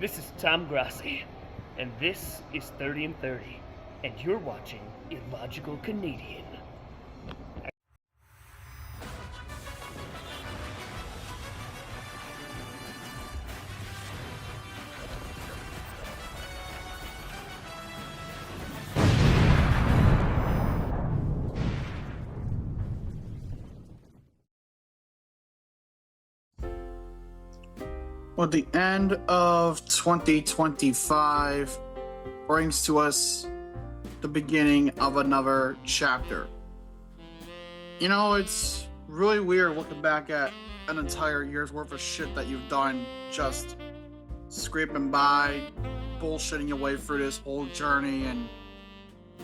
This is Tom Grassi, and this is 30 and 30, and you're watching Illogical Canadian. Well, the end of 2025 brings to us the beginning of another chapter. You know, it's really weird looking back at an entire year's worth of shit that you've done, just scraping by, bullshitting your way through this whole journey, and,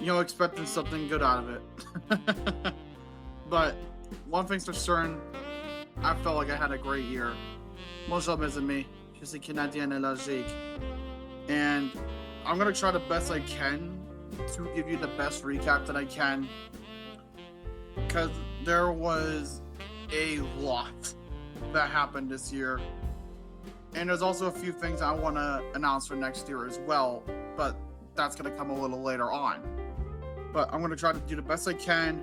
you know, expecting something good out of it. But one thing's for certain, I felt like I had a great year. Bonjour mes amis, je suis Canadien illogical, and I'm gonna try the best I can to give you the best recap that I can, because there was a lot that happened this year, and there's also a few things I want to announce for next year as well, but that's gonna come a little later on. But I'm gonna try to do the best I can.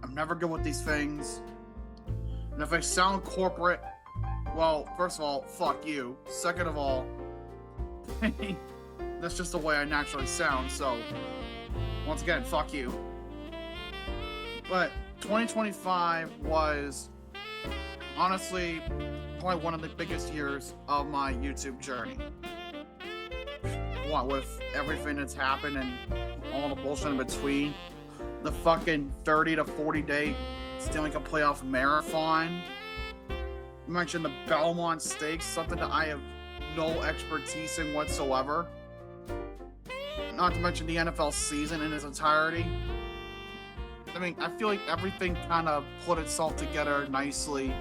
I'm never good with these things, and if I sound corporate, well, first of all, fuck you. Second of all, that's just the way I naturally sound, so once again, fuck you. But 2025 was honestly probably one of the biggest years of my YouTube journey. What with everything that's happened and all the bullshit in between, the fucking 30 to 40 day Stanley Cup playoff marathon. You mentioned the Belmont Stakes, something that I have no expertise in whatsoever. Not to mention the NFL season in its entirety. I mean, I feel like everything kind of put itself together nicely,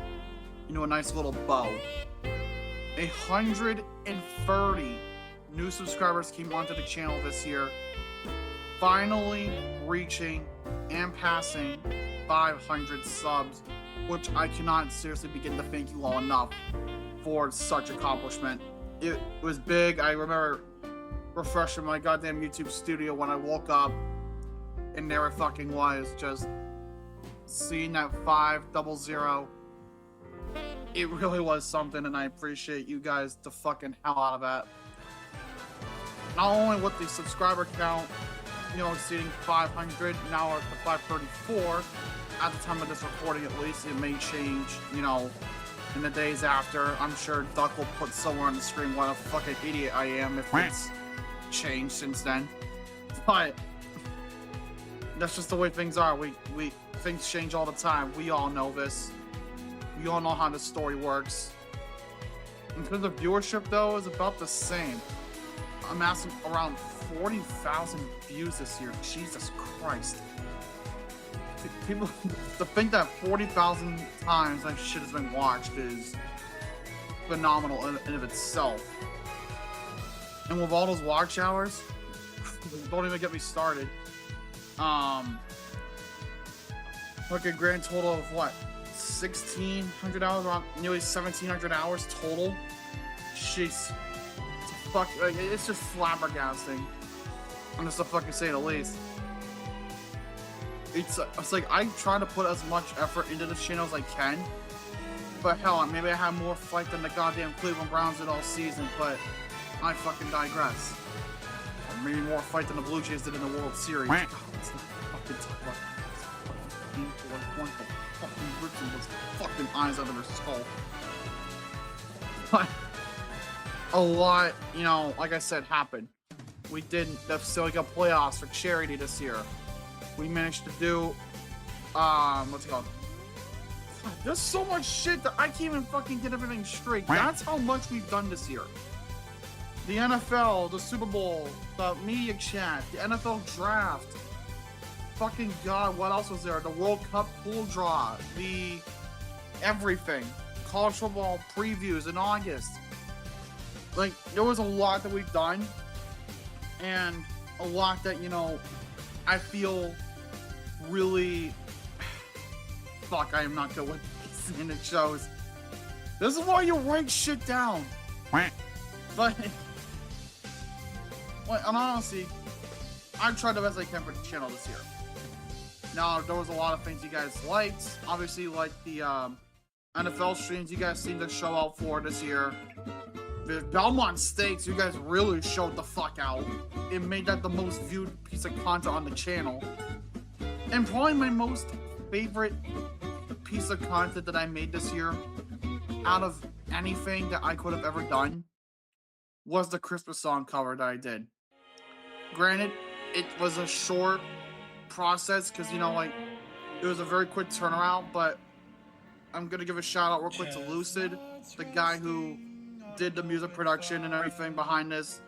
a nice little bow. 130 new subscribers came onto the channel this year, finally reaching and passing 500 subs, which I cannot seriously begin to thank you all enough for such accomplishment. It was big. I remember refreshing my goddamn YouTube studio when I woke up, and there it fucking was, just seeing that 500. It really was something, and I appreciate you guys the fucking hell out of that. Not only with the subscriber count, exceeding 500, now we're at the 534. At the time of this recording, at least. It may change, in the days after. I'm sure Duck will put somewhere on the screen what a fucking idiot I am if it's changed since then. But that's just the way things are. Things change all the time. We all know this. We all know how the story works. In terms of viewership, though, is about the same. I'm asking around 40,000 views this year. Jesus Christ. People, to think that 40,000 times that shit has been watched is phenomenal in and of itself. And with all those watch hours, don't even get me started. Like a grand total of what? 1,600 hours, around nearly 1,700 hours total. Jeez. It's just flabbergasting. I'm just to fucking say the least. It's like I try to put as much effort into this channel as I can, but hell, maybe I have more fight than the goddamn Cleveland Browns did all season, but I fucking digress. Or maybe more fight than the Blue Jays did in the World Series. God, let's not fucking talk about this. Fucking ripping those fucking eyes out of her skull. But a lot, like I said, happened. We did the Stanley Cup playoffs for charity this year. We managed to do, what's it called? There's so much shit that I can't even fucking get everything straight. That's how much we've done this year. The NFL, the Super Bowl, the media chat, the NFL draft. Fucking God, what else was there? The World Cup pool draw, the everything. College football previews in August. Like, there was a lot that we've done, and a lot that, I feel really fuck, I am not good with this, and it shows. This is why you write shit down. But and honestly, I've tried the best I can for the channel this year. Now, there was a lot of things you guys liked. Obviously, like the NFL streams you guys seemed to show out for this year. The Belmont Stakes, you guys really showed the fuck out. It made that the most viewed piece of content on the channel. And probably my most favorite piece of content that I made this year, out of anything that I could have ever done, was the Christmas song cover that I did. Granted, it was a short process because, you know, like, it was a very quick turnaround, but I'm gonna give a shout out real quick to Lucid, the guy who did the music production and everything behind this.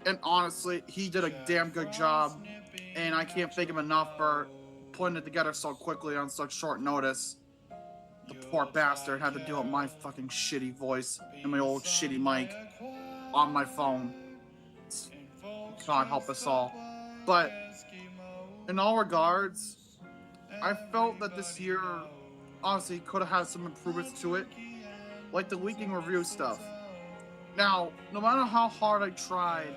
And honestly, he did a damn good job, and I can't thank him enough for putting it together so quickly on such short notice. The poor bastard had to deal with my fucking shitty voice and my old shitty mic on my phone. God help us all. But in all regards, I felt that this year honestly could have had some improvements to it, like the leaking review stuff. Now, no matter how hard I tried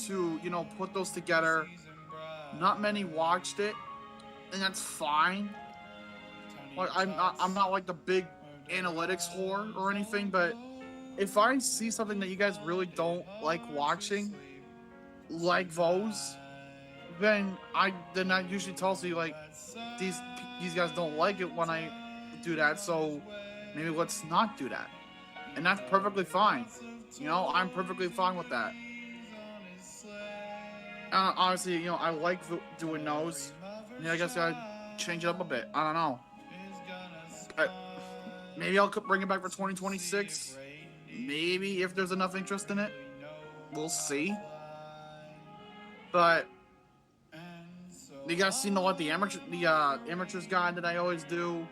to, you know, put those together, not many watched it, and that's fine. Like, I'm not like the big analytics whore or anything, but if I see something that you guys really don't like watching, like those, then I usually tells you, like, these guys don't like it when I do that, so maybe let's not do that. And that's perfectly fine. You know, I'm perfectly fine with that. Honestly, you know, I like doing those. Yeah, I guess I'd change it up a bit. I don't know. But maybe I'll bring it back for 2026. Maybe if there's enough interest in it. We'll see. But you guys seem to like the amateurs guide that I always do.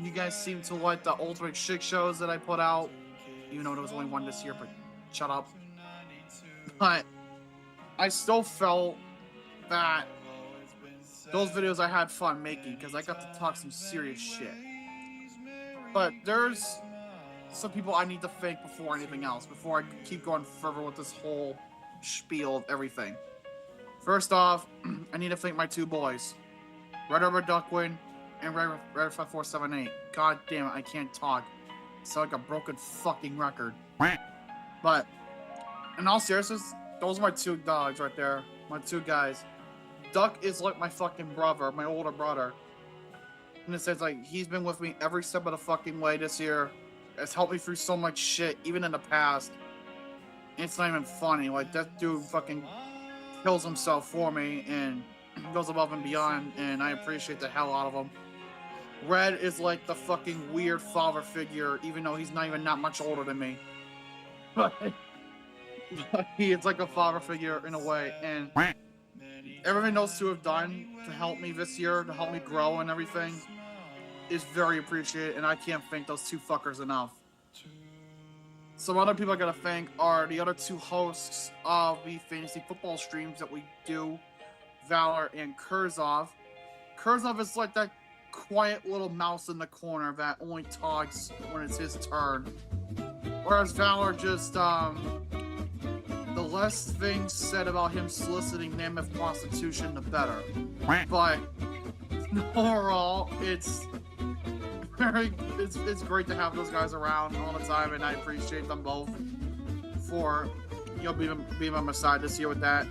You guys seem to like the ultimate shit shows that I put out. Even though there was only one this year, but shut up. But I still felt that those videos I had fun making because I got to talk some serious shit. But there's some people I need to thank before anything else, before I keep going further with this whole spiel of everything. First off, I need to thank my two boys, Red Rubber Duckwind and Red 5478. God damn it, I can't talk. It's like a broken fucking record. But in all seriousness, those are my two dogs right there. My two guys. Duck is like my fucking brother, my older brother. And it says, like, he's been with me every step of the fucking way this year. It's helped me through so much shit, even in the past. It's not even funny. Like, that dude fucking kills himself for me and goes above and beyond, and I appreciate the hell out of him. Red is like the fucking weird father figure, even though he's not even that much older than me. But he is like a father figure in a way, and everything those two have done to help me this year, to help me grow and everything, is very appreciated, and I can't thank those two fuckers enough. Some other people I gotta thank are the other two hosts of the fantasy football streams that we do, Valor and Kurzov. Kurzov is like that quiet little mouse in the corner that only talks when it's his turn. Whereas Valor just, the less things said about him soliciting mammoth prostitution, the better. But overall, it's great to have those guys around all the time, and I appreciate them both for, you know, being on my side this year with that,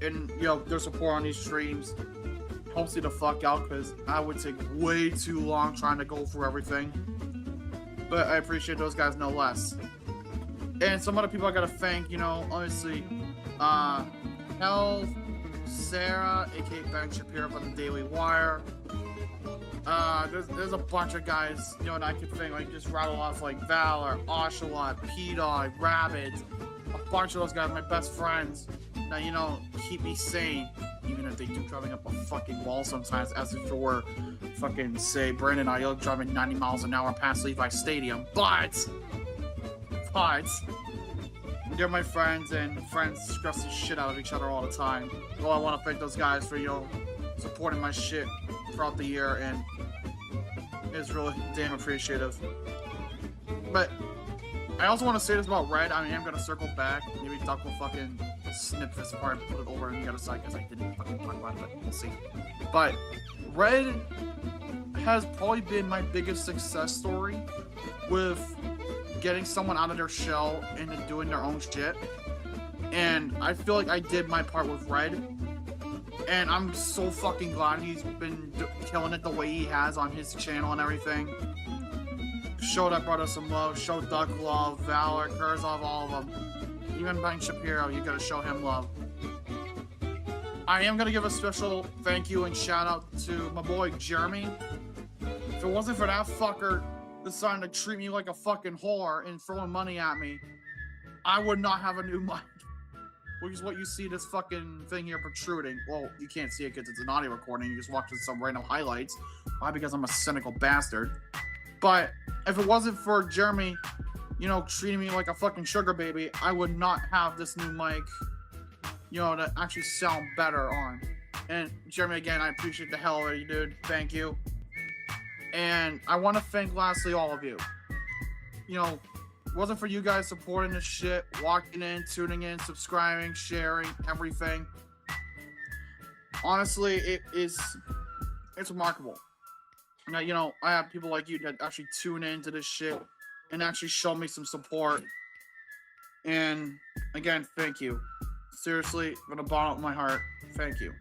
and, you know, their support on these streams helps me the fuck out because I would take way too long trying to go through everything. But I appreciate those guys no less. And some other people I gotta thank, you know, honestly, Health, Sarah, aka Ben Shapiro from the Daily Wire. There's a bunch of guys, you know, and I could think, like, just rattle off, like Valor, Ocelot, P-Dog, Rabbit, a bunch of those guys, my best friends, that, you know, keep me sane, even if they do driving up a fucking wall sometimes, as if it were fucking, say, Brandon Ayuk driving 90 miles an hour past Levi Stadium, but they're my friends, and friends stress the shit out of each other all the time. Well, I want to thank those guys for, you know, supporting my shit throughout the year, and it's really damn appreciative. But I also want to say this about Red. I am gonna circle back. Maybe Duck will fucking snip this part and put it over on the other side because I didn't fucking talk about it, but we'll see. But Red has probably been my biggest success story with getting someone out of their shell and doing their own shit. And I feel like I did my part with Red. And I'm so fucking glad he's been killing it the way he has on his channel and everything. Show that brother some love. Show Duck love. Valor, Kurzov, all of them. Even Ben Shapiro, you gotta show him love. I am gonna give a special thank you and shout out to my boy Jeremy. If it wasn't for that fucker deciding to treat me like a fucking whore and throwing money at me, I would not have a new mic. Which is what you see this fucking thing here protruding. Well, you can't see it because it's an audio recording. You just watching some random highlights. Why? Because I'm a cynical bastard. But if it wasn't for Jeremy, you know, treating me like a fucking sugar baby, I would not have this new mic, you know, to actually sound better on. And Jeremy, again, I appreciate the hell out of you, dude. Thank you. And I want to thank lastly all of you. You know, it wasn't for you guys supporting this shit, walking in, tuning in, subscribing, sharing, everything. Honestly, it's remarkable. Now, you know, I have people like you that actually tune into this shit and actually show me some support. And again, thank you. Seriously, from the bottom of my heart, thank you.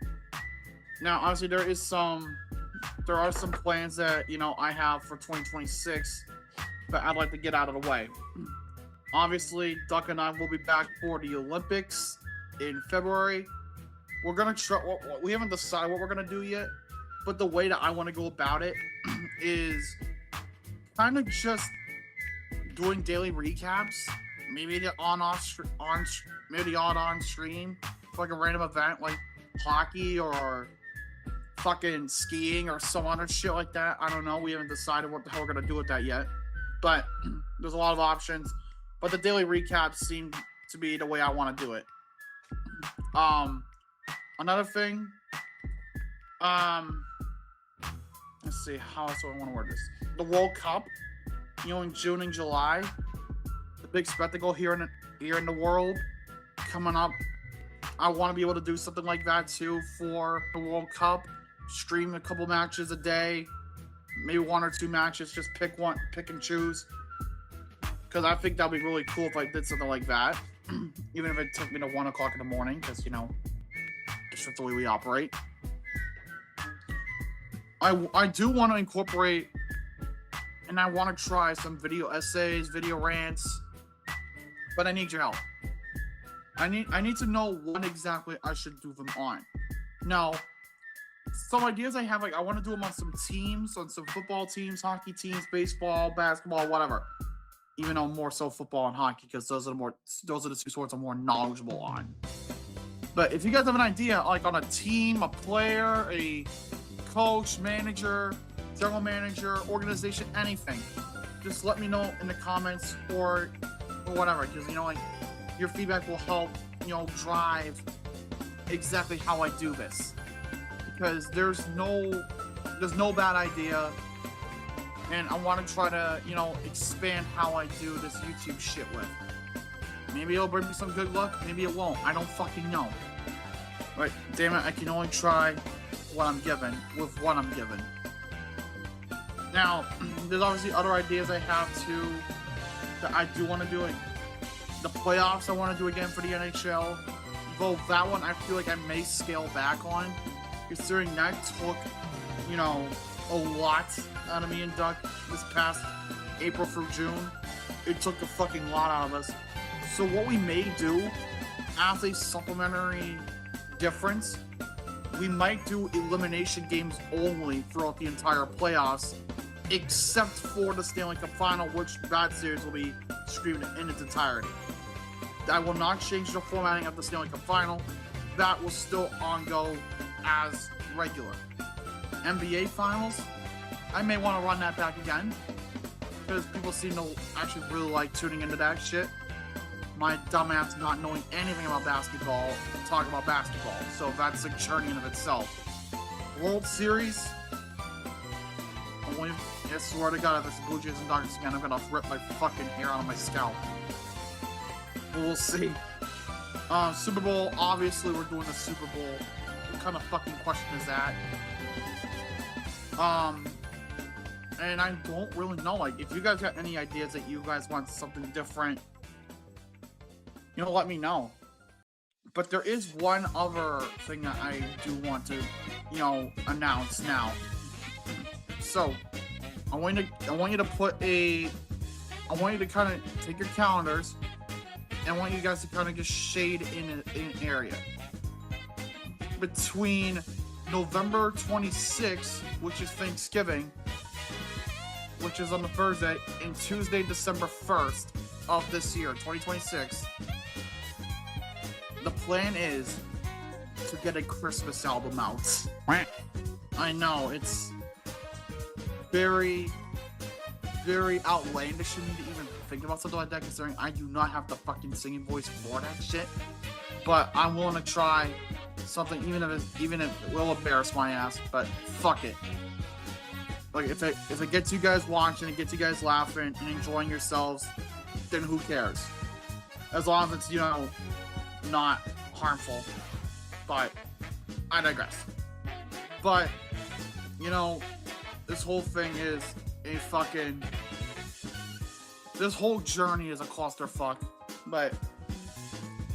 Now, obviously, there are some plans that, you know, I have for 2026 that I'd like to get out of the way. Obviously, Duck and I will be back for the Olympics in February. We're gonna try. We haven't decided what we're gonna do yet, but the way that I want to go about it is kind of just doing daily recaps. Maybe the maybe the odd on stream for like a random event like hockey or fucking skiing or some other shit like that. I don't know. We haven't decided what the hell we're gonna do with that yet. But there's a lot of options. But the daily recaps seem to be the way I want to do it. Another thing. Let's see, how else do I want to word this? The World Cup, you know, in June and July, the big spectacle here in the world coming up. I want to be able to do something like that too for the World Cup. Stream a couple matches a day, maybe 1 or 2 matches. Just pick and choose. Because I think that'd be really cool if I did something like that, even if it took me to 1 o'clock in the morning. Because, you know, it's just the way we operate. I do want to incorporate, and I want to try some video essays, video rants, but I need your help. I need to know what exactly I should do them on. Now, some ideas I have, like I want to do them on some teams, on some football teams, hockey teams, baseball, basketball, whatever. Even though more so football and hockey, because those are the 2 sports I'm more knowledgeable on. But if you guys have an idea, like on a team, a player, a coach, manager, general manager, organization, anything, just let me know in the comments or whatever, because you know, like your feedback will help, you know, drive exactly how I do this. Because there's no bad idea, and I want to try to, you know, expand how I do this YouTube shit with. Maybe it'll bring me some good luck, maybe it won't. I don't fucking know. But damn it, I can only try what I'm given with what I'm given. Now, there's obviously other ideas I have too that I do want to do. Like the playoffs, I want to do again for the NHL. Though that one, I feel like I may scale back on, considering that took, you know, a lot out of me and Duck this past April through June. It took a fucking lot out of us. So what we may do as a supplementary difference, we might do elimination games only throughout the entire playoffs, except for the Stanley Cup Final, which that series will be streamed in its entirety. I will not change the formatting of the Stanley Cup Final. That will still ongo as regular. NBA Finals, I may want to run that back again, because people seem to actually really like tuning into that shit. My dumbass not knowing anything about basketball, talk about basketball. So that's a journey in of itself. World Series, only I swear to God, if it's Blue Jays and Dodgers again, I'm gonna rip my fucking hair out of my scalp. But we'll see. Super Bowl, obviously we're doing the Super Bowl. What kind of fucking question is that? And I don't really know, like, if you guys got any ideas that you guys want something different, you know, let me know. But there is one other thing that I do want to, you know, announce now. So, I want you to kind of take your calendars, and I want you guys to kind of just shade in an area. Between November 26th, which is Thanksgiving, which is on the Thursday, and Tuesday, December 1st of this year, 2026, the plan is to get a Christmas album out. I know, it's very, very outlandish to me to even think about something like that, considering I do not have the fucking singing voice for that shit. But I'm willing to try something, even if it will embarrass my ass, but fuck it. Like, if it gets you guys watching, it gets you guys laughing and enjoying yourselves, then who cares? As long as it's, you know, not harmful. But I digress. But, you know, this whole thing is a fucking... This whole journey is a clusterfuck, but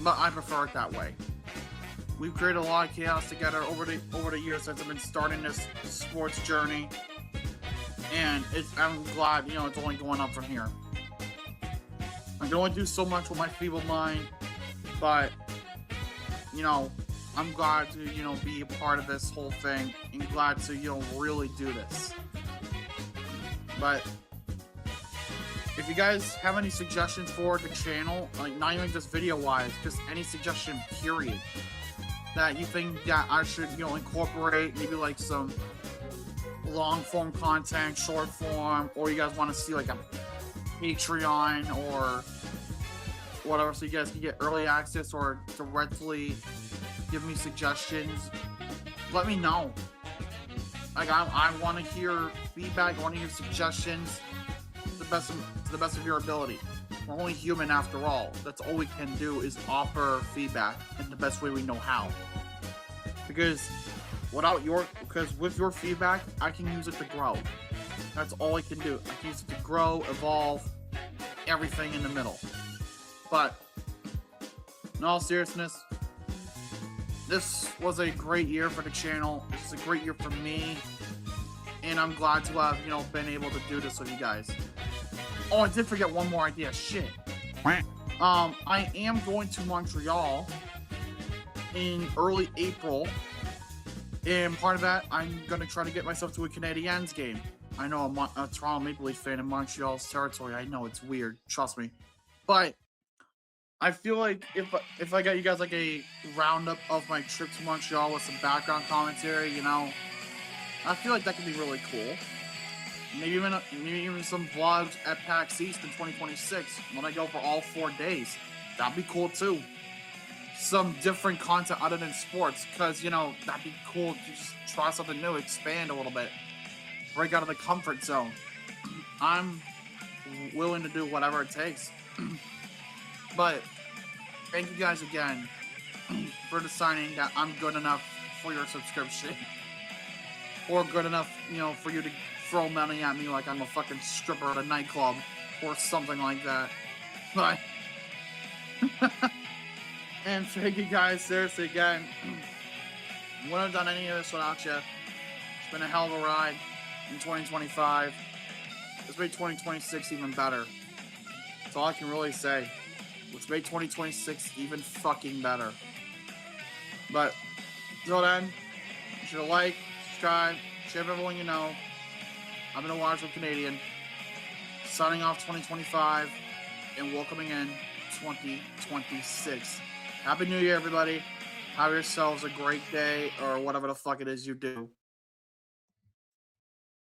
I prefer it that way. We've created a lot of chaos together over the years since I've been starting this sports journey. And I'm glad, you know, it's only going up from here. I can only do so much with my feeble mind, but, you know, I'm glad to, you know, be a part of this whole thing and glad to, you know, really do this. But if you guys have any suggestions for the channel, like not even just video-wise, just any suggestion, period, that you think that I should, you know, incorporate, maybe like some long-form content, short-form, or you guys want to see like a Patreon or whatever, so you guys can get early access or directly give me suggestions, let me know. Like, I want to hear feedback, I want to hear suggestions to the best of your ability. We're only human after all. That's all we can do is offer feedback in the best way we know how. Because with your feedback, I can use it to grow. That's all I can do. I can use it to grow, evolve, everything in the middle. But in all seriousness, this was a great year for the channel. This is a great year for me, and I'm glad to have, you know, been able to do this with you guys. Oh, I did forget one more idea. Shit. I am going to Montreal in early April, and part of that, I'm going to try to get myself to a Canadiens game. I know I'm a Toronto Maple Leaf fan in Montreal's territory. I know, it's weird. Trust me. But I feel like if I got you guys like a roundup of my trip to Montreal with some background commentary, you know, I feel like that could be really cool. Maybe even some vlogs at PAX East in 2026 when I go for all 4 days. That'd be cool too. Some different content other than sports, because, you know, that'd be cool to just try something new, expand a little bit, break out of the comfort zone. I'm willing to do whatever it takes. But thank you guys again for deciding that I'm good enough for your subscription, or good enough, you know, for you to throw money at me like I'm a fucking stripper at a nightclub or something like that. But and thank you guys seriously again. I wouldn't have done any of this without you. It's been a hell of a ride in 2025. Let's make 2026 even better. That's all I can really say. Let's make 2026 even fucking better. But until then, be sure to like, subscribe, share with everyone you know. I've been a Illogical Canadian, signing off 2025 and welcoming in 2026. Happy New Year, everybody. Have yourselves a great day, or whatever the fuck it is you do.